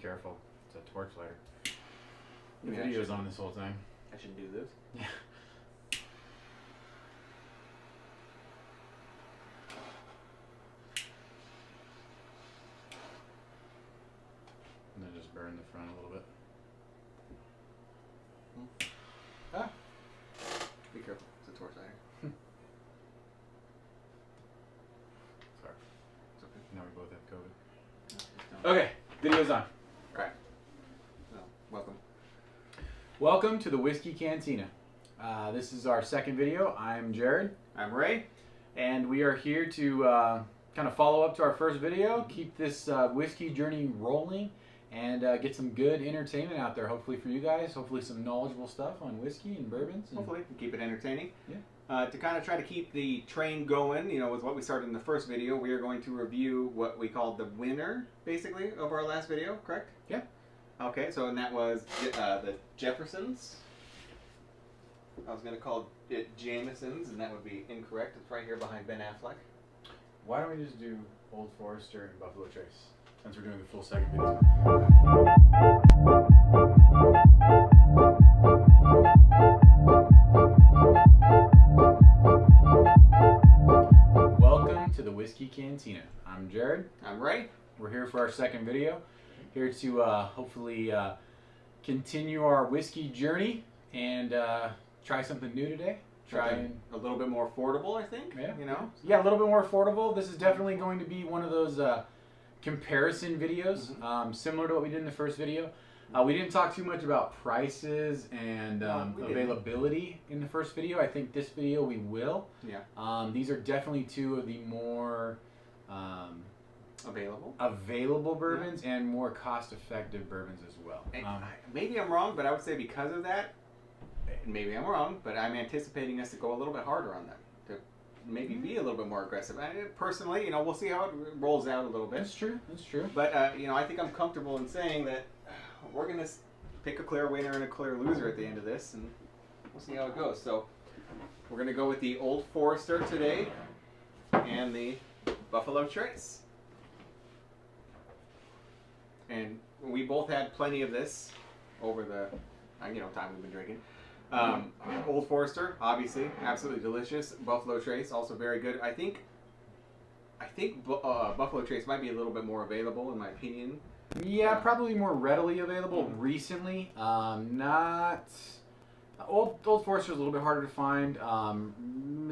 careful. It's a torch lighter. The Maybe video's on this whole time. I should do this. Yeah. And then just burn the front a little bit. Ah. Be careful. It's a torch lighter. Sorry. It's okay. Now we both have COVID. No, Okay, video's on. Alright. Well, welcome. Welcome to the Whiskey Cantina. This is our second video. I'm Jared. I'm Ray. And we are here to kind of follow up to our first video, keep this whiskey journey rolling, and get some good entertainment out there, hopefully for you guys, hopefully some knowledgeable stuff on whiskey and bourbons. And Hopefully, we keep it entertaining. Yeah. To kind of try to keep the train going, you know, with what we started in the first video, we are going to review what we called the winner, basically, of our last video, correct? Yeah. Okay, so and that was the Jeffersons. I was going to call it Jamesons, and that would be incorrect. It's right here behind Ben Affleck. Why don't we just do Old Forester and Buffalo Trace, since we're doing the full second video. Welcome to the Whiskey Cantina. I'm Jared. I'm Ray. We're here for our second video. Here to hopefully continue our whiskey journey and try something new today. Try a little bit more affordable, I think. Yeah. You know? Yeah, a little bit more affordable. This is definitely going to be one of those comparison videos, similar to what we did in the first video. We didn't talk too much about prices and availability in the first video. I think this video we will. Yeah. These are definitely two of the more available bourbons and more cost-effective bourbons as well. Maybe I'm wrong, but I would say because of that, maybe I'm wrong, but I'm anticipating us to go a little bit harder on them, to maybe be a little bit more aggressive. Personally, you know, we'll see how it rolls out a little bit. That's true. That's true. But you know, I think I'm comfortable in saying that we're gonna pick a clear winner and a clear loser at the end of this, and we'll see how it goes. So we're gonna go with the Old Forester today and the Buffalo Trace. And we both had plenty of this over the time we've been drinking. Old Forester, obviously, absolutely delicious. Buffalo Trace, also very good. I think Buffalo Trace might be a little bit more available, in my opinion. Yeah, probably more readily available recently. Old Forester is a little bit harder to find,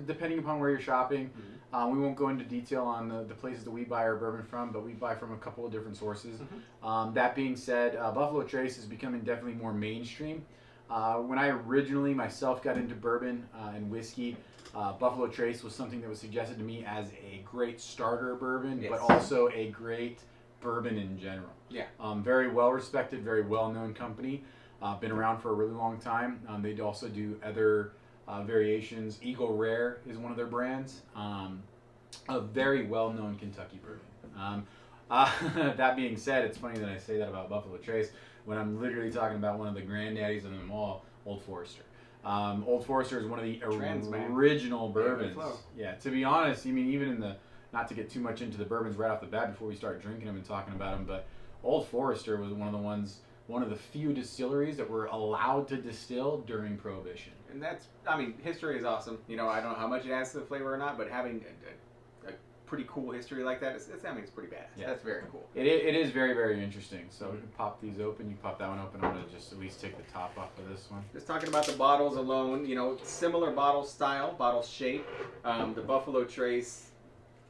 depending upon where you're shopping. We won't go into detail on the places that we buy our bourbon from, but we buy from a couple of different sources. That being said, Buffalo Trace is becoming definitely more mainstream. When I originally myself got into bourbon and whiskey, Buffalo Trace was something that was suggested to me as a great starter bourbon, but also a great bourbon in general. Yeah. Very well respected, very well known company. Been around for a really long time. They also do other variations. Eagle Rare is one of their brands. A very well known Kentucky bourbon. That being said, it's funny that I say that about Buffalo Trace when I'm literally talking about one of the granddaddies of them all, Old Forester. Old Forester is one of the original bourbons. Yeah, to be honest, I mean, even in the, not to get too much into the bourbons right off the bat before we start drinking them and talking about them, but Old Forester was one of the few distilleries that were allowed to distill during Prohibition. And that's, I mean, history is awesome. You know, I don't know how much it adds to the flavor or not, but having a pretty cool history like that, it's pretty badass. Yeah. That's very cool. It is very, very interesting. So we can pop these open. You pop that one open. I'm going to just at least take the top off of this one. Just talking about the bottles alone, you know, similar bottle style, bottle shape. The Buffalo Trace,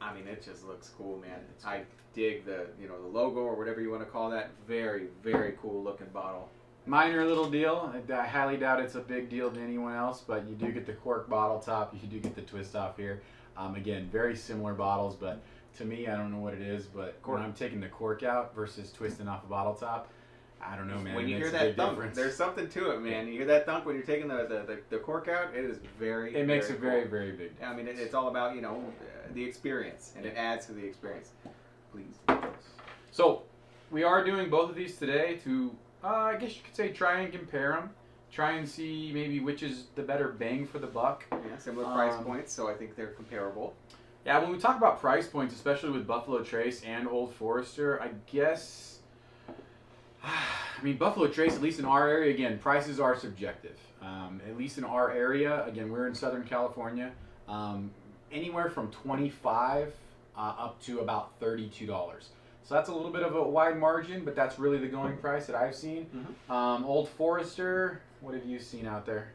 I mean, it just looks cool, man. I dig the logo or whatever you want to call that. Very, very cool looking bottle. Minor little deal. I highly doubt it's a big deal to anyone else, but you do get the cork bottle top. You do get the twist off here. Again, very similar bottles, but to me, I don't know what it is, but when I'm taking the cork out versus twisting off a bottle top, I don't know, man. When you hear that thunk, there's something to it, man. You hear that thunk when you're taking the cork out, it is very, it makes a very, cool. very big difference. I mean, it's all about, the experience, and it adds to the experience. Please. So, we are doing both of these today to, I guess you could say, try and compare them. Try and see maybe which is the better bang for the buck. Yeah, similar price points, so I think they're comparable. Yeah, when we talk about price points, especially with Buffalo Trace and Old Forester, I guess I mean, Buffalo Trace, at least in our area, again, prices are subjective. At least in our area, again, we're in Southern California, anywhere from 25 up to about $32. So that's a little bit of a wide margin, but that's really the going price that I've seen. Old Forester, what have you seen out there?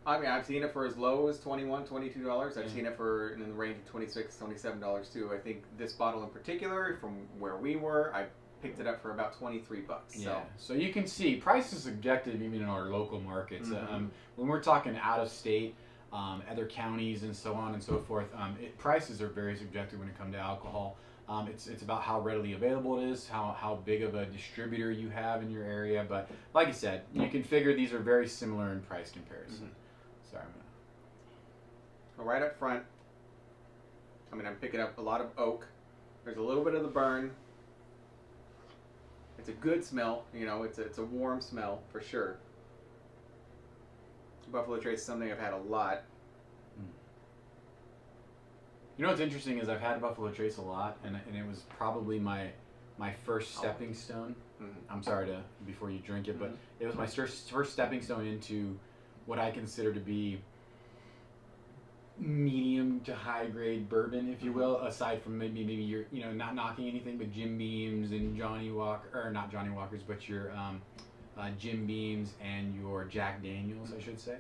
I mean, I've seen it for as low as $21, $22. I've seen it for in the range of $26, $27 too. I think this bottle in particular, from where we were, I picked it up for about $23. Yeah. So you can see price is subjective even in our local markets. When we're talking out of state, other counties and so on and so forth, prices are very subjective when it comes to alcohol. It's about how readily available it is, how big of a distributor you have in your area. But like I said, you can figure these are very similar in price comparison. Sorry, I'm right up front, I mean, I'm picking up a lot of oak. There's a little bit of the burn. It's a good smell, you know. It's a warm smell for sure. Buffalo Trace is something I've had a lot. You know what's interesting is I've had Buffalo Trace a lot, and it was probably my first stepping stone. I'm sorry to before you drink it, but it was my first stepping stone into what I consider to be medium to high grade bourbon, if you will, aside from maybe you're not knocking anything, but Jim Beams and Johnny Walker, or not Johnny Walkers, but your Jim Beams and your Jack Daniels, I should say.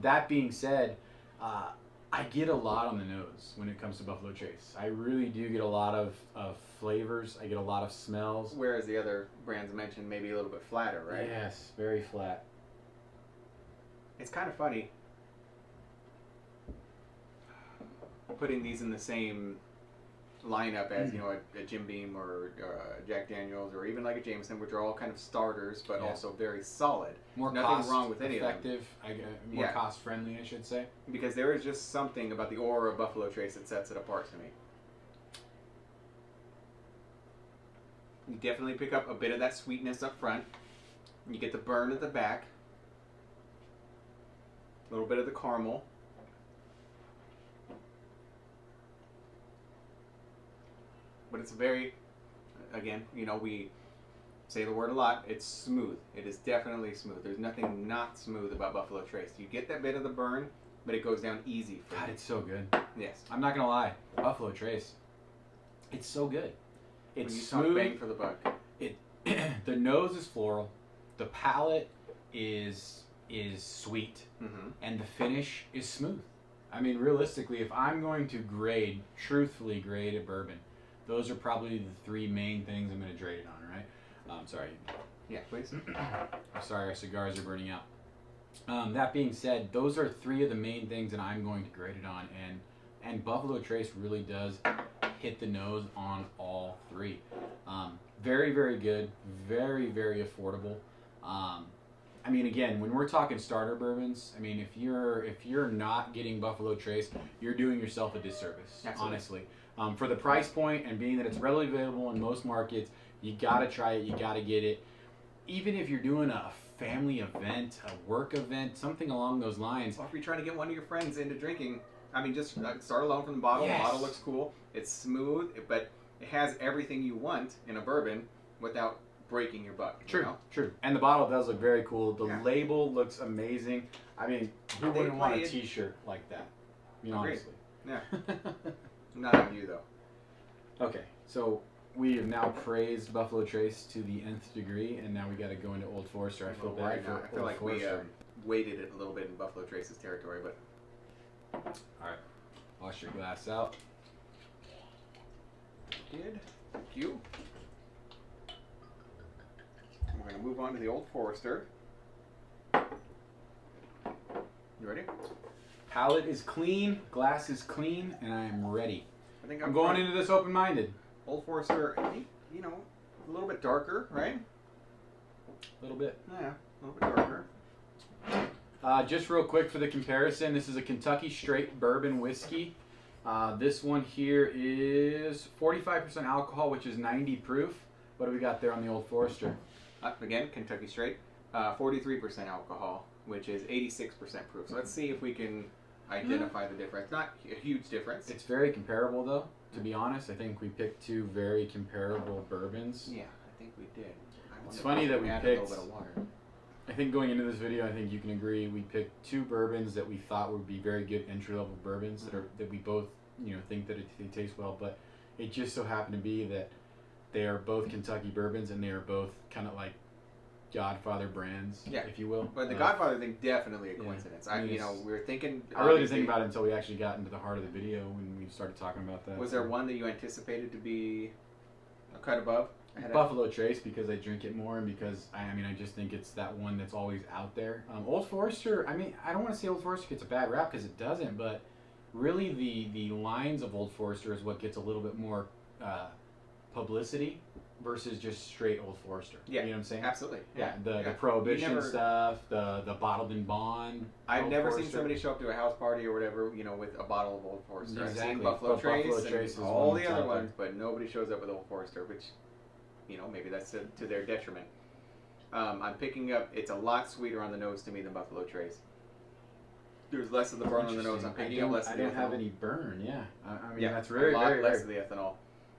That being said, I get a lot on the nose when it comes to Buffalo Trace. I really do get a lot of flavors. I get a lot of smells. Whereas the other brands mentioned maybe a little bit flatter, right? Yes, very flat. It's kind of funny putting these in the same lineup as a Jim Beam or Jack Daniels or even like a Jameson, which are all kind of starters, but also very solid. Nothing wrong with any of them. Effective, more cost friendly, I should say. Because there is just something about the aura of Buffalo Trace that sets it apart to me. You definitely pick up a bit of that sweetness up front. You get the burn at the back. A little bit of the caramel. But it's very, again, we say the word a lot, it's smooth. It is definitely smooth. There's nothing not smooth about Buffalo Trace. You get that bit of the burn, but it goes down easy for God, you. it's so good. Yes. I'm not going to lie. Buffalo Trace, it's so good. It's when you smooth. talk bang for the buck. The nose is floral. The palate is sweet. And the finish is smooth. I mean, realistically, if I'm going to truthfully grade a bourbon, those are probably the three main things I'm going to grade it on, right? Sorry. Yeah, please. I'm sorry, our cigars are burning out. That being said, those are three of the main things that I'm going to grade it on, and Buffalo Trace really does hit the nose on all three. Very, very good. Very, very affordable. I mean, again, when we're talking starter bourbons, I mean, if you're not getting Buffalo Trace, you're doing yourself a disservice. Absolutely. Honestly. For the price point and being that it's readily available in most markets, you gotta try it. You gotta get it. Even if you're doing a family event, a work event, something along those lines. Or if you're trying to get one of your friends into drinking, I mean, just start alone from the bottle. Yes. The bottle looks cool. It's smooth, but it has everything you want in a bourbon without breaking your buck. True, true. And the bottle does look very cool. The label looks amazing. I mean, who wouldn't want a T-shirt like that? I mean, honestly. Yeah. Not on you, though. Okay, so we have now praised Buffalo Trace to the nth degree, and now we got to go into Old Forester. I feel bad for I feel like Forester. we weighted it a little bit in Buffalo Trace's territory, but... All right, wash your glass out. Good. Thank you. We're going to move on to the Old Forester. You ready? Palate is clean, glass is clean, and I am ready. I think I'm going into this open-minded. Old Forester, I think, a little bit darker, right? A little bit. Yeah, a little bit darker. Just real quick for the comparison, this is a Kentucky straight bourbon whiskey. This one here is 45% alcohol, which is 90 proof. What do we got there on the Old Forester? Again, Kentucky straight, 43% alcohol, which is 86% proof. So let's see if we can identify the difference. Not a huge difference. It's very comparable, though. To be honest, I think we picked two very comparable bourbons. Yeah, I think we did. It's funny that we add picked. a little bit of water. I think going into this video, I think you can agree we picked two bourbons that we thought would be very good entry level bourbons that we both think that they taste well, but it just so happened to be that they are both Kentucky bourbons and they are both kind of like Godfather brands, if you will. But the Godfather thing definitely a coincidence. We were thinking. I really didn't think about it until we actually got into the heart of the video when we started talking about that. Was there one that you anticipated to be a cut above? Buffalo Trace, because I drink it more and because I just think it's that one that's always out there. Old Forester, I don't want to say Old Forester gets a bad rap because it doesn't, but really the lines of Old Forester is what gets a little bit more publicity versus just straight Old Forester. Yeah, you know what I'm saying? Absolutely. The Prohibition stuff, the bottled in bond. I've never seen somebody show up to a house party or whatever, with a bottle of Old Forester. Exactly. I've seen Buffalo Trace and all the other ones, there. but nobody shows up with Old Forester, which, maybe that's to their detriment. I'm picking up, it's a lot sweeter on the nose to me than Buffalo Trace. There's less of the burn on the nose. I'm picking up less of the ethanol. I don't have any burn, that's a very, lot very less of the ethanol.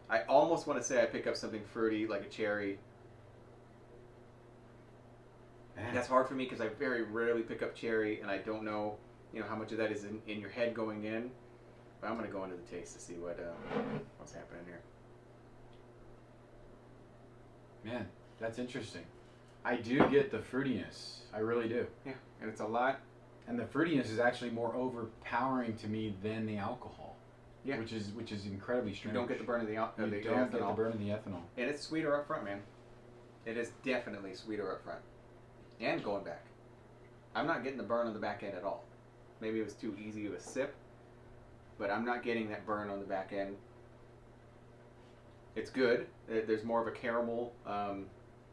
I almost want to say I pick up something fruity, like a cherry. Man. That's hard for me because I very rarely pick up cherry, and I don't know, how much of that is in your head going in. But I'm going to go into the taste to see what's happening here. Man, that's interesting. I do get the fruitiness. I really do. Yeah, and it's a lot. And the fruitiness is actually more overpowering to me than the alcohol. Yeah. Which is incredibly strange. You don't get the burn of the ethanol. You don't get the burn of the ethanol. And it's sweeter up front, man. It is definitely sweeter up front. And going back. I'm not getting the burn on the back end at all. Maybe it was too easy of a sip, but I'm not getting that burn on the back end. It's good. There's more of a caramel.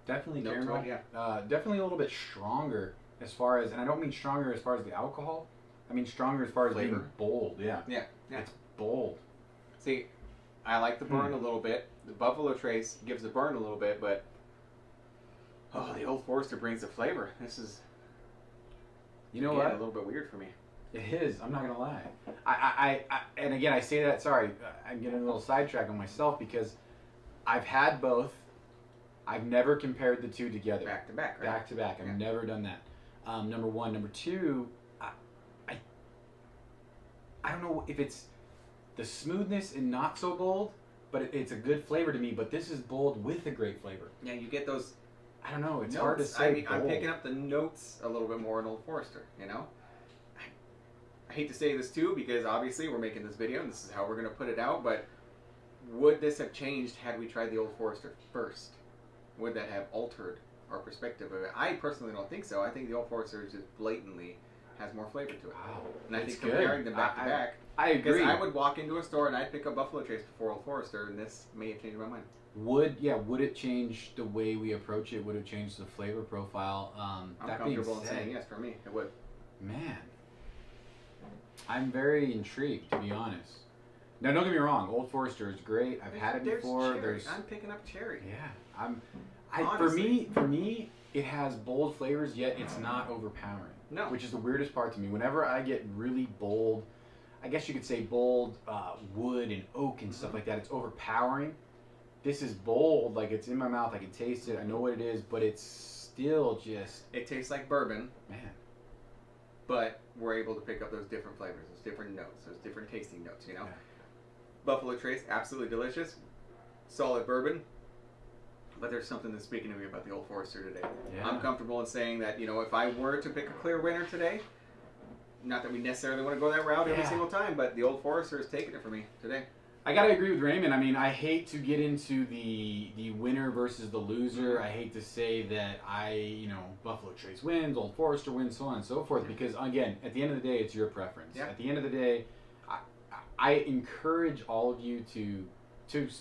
Definitely note caramel. to it, definitely a little bit stronger as far as, and I don't mean stronger as far as the alcohol. I mean stronger as far as flavor. being bold. Yeah. It's bold. See, I like the burn a little bit. The Buffalo Trace gives the burn a little bit, but the Old Forester brings the flavor. This is, what? A little bit weird for me. It is. I'm not gonna lie. I and again I say that. Sorry, I'm getting a little sidetracked on myself because I've had both. I've never compared the two together. Back to back, right? Back to back. I've never done that. Number one. Number two, I don't know if it's the smoothness and not so bold, but it's a good flavor to me. But this is bold with a great flavor. Yeah, you get those. I don't know. It's notes. hard to say. I'm picking up the notes a little bit more in Old Forester. I hate to say this too because obviously we're making this video and this is how we're going to put it out. But would this have changed had we tried the Old Forester first? Would that have altered our perspective of it? I personally don't think so. I think the Old Forester just blatantly has more flavor to it. Wow, and I think comparing them back to back, I agree. Because I would walk into a store and I'd pick up Buffalo Trace before Old Forester, and this may have changed my mind. Would it change the way we approach it? Would it change the flavor profile? I'm comfortable in saying yes. For me, it would. Man, I'm very intrigued, to be honest. Now, don't get me wrong. Old Forester is great. I've had it before. I'm picking up cherry. Yeah, for me, it has bold flavors, yet it's not overpowering. No. Which is the weirdest part to me. Whenever I get really bold, I guess you could say bold wood and oak and stuff like that, it's overpowering. This is bold, like it's in my mouth, I can taste it, I know what it is, but it's still just... It tastes like bourbon. Man. But we're able to pick up those different flavors, those different notes, those different tasting notes, Yeah. Buffalo Trace, absolutely delicious. Solid bourbon. But there's something that's speaking to me about the Old Forester today. Yeah. I'm comfortable in saying that, if I were to pick a clear winner today, not that we necessarily want to go that route every single time, but the Old Forester is taking it for me today. I gotta agree with Raymond. I mean, I hate to get into the winner versus the loser. I hate to say that Buffalo Trace wins, Old Forester wins, so on and so forth, because again, at the end of the day, it's your preference. Yeah. At the end of the day, I encourage all of you to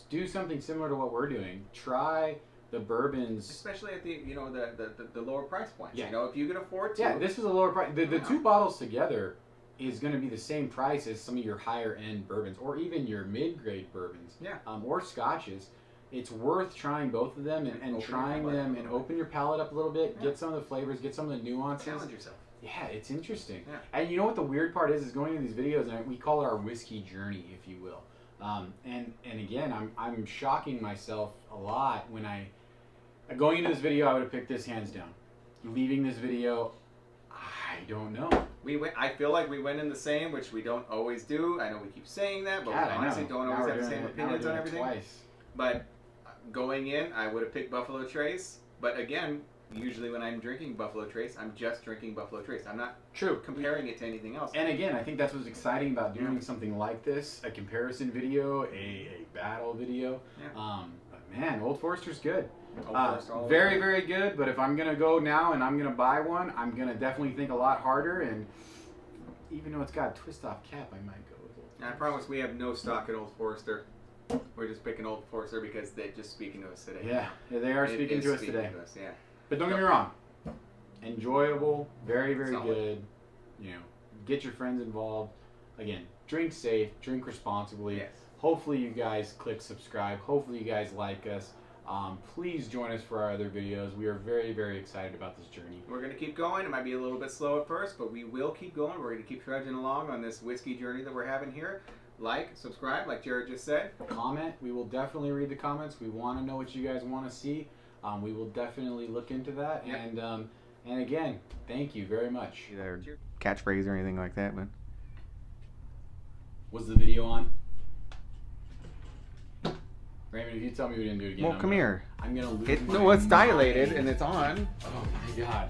do something similar to what we're doing. Try the bourbons, especially at the lower price points. Yeah. If you can afford to. Yeah, this is a lower price. The two bottles together is going to be the same price as some of your higher end bourbons, or even your mid grade bourbons. Yeah. Or scotches. It's worth trying both of them and trying them and open your palate up a little bit. Yeah. Get some of the flavors. Get some of the nuances. Challenge yourself. Yeah, it's interesting. Yeah. And you know what the weird part is going into these videos, and we call it our whiskey journey, if you will. And again, I'm shocking myself a lot when Going into this video, I would have picked this hands down. Leaving this video, I don't know. I feel like we went in the same, which we don't always do. I know we keep saying that, but God, we honestly don't Now always we're have the doing same it- now we're opinions doing on it everything. Twice. But going in, I would have picked Buffalo Trace. But again, usually when I'm drinking Buffalo Trace, I'm just drinking Buffalo Trace. I'm not True. comparing it to anything else. And again, I think that's what's exciting about doing something like this, a comparison video, a battle video. Yeah. But man, Old Forester's good. Old Forester all the Very, way. very good. But if I'm going to go now and I'm going to buy one, I'm going to definitely think a lot harder. And even though it's got a twist-off cap, I might go with Old Forester. And I promise we have no stock at Old Forester. We're just picking Old Forester because they're just speaking to us today. Yeah, they are It speaking is to us speaking today. to us, yeah. But don't get me wrong. Enjoyable, very, very Solid. good. You know, get your friends involved. Again, drink safe, drink responsibly. Yes. Hopefully you guys click subscribe. Hopefully you guys like us. Please join us for our other videos. We are very, very excited about this journey. We're going to keep going. It might be a little bit slow at first, but we will keep going. We're going to keep trudging along on this whiskey journey that we're having here. Like, subscribe, like Jared just said. Comment. We will definitely read the comments. We want to know what you guys want to see. We will definitely look into that. Yep. And again, thank you very much. Either catchphrase or anything like that, but Was the video on? Raymond, if you tell me we didn't do it again, well, come here. I'm gonna lose my No, it's dilated mind. and it's on. Oh my god.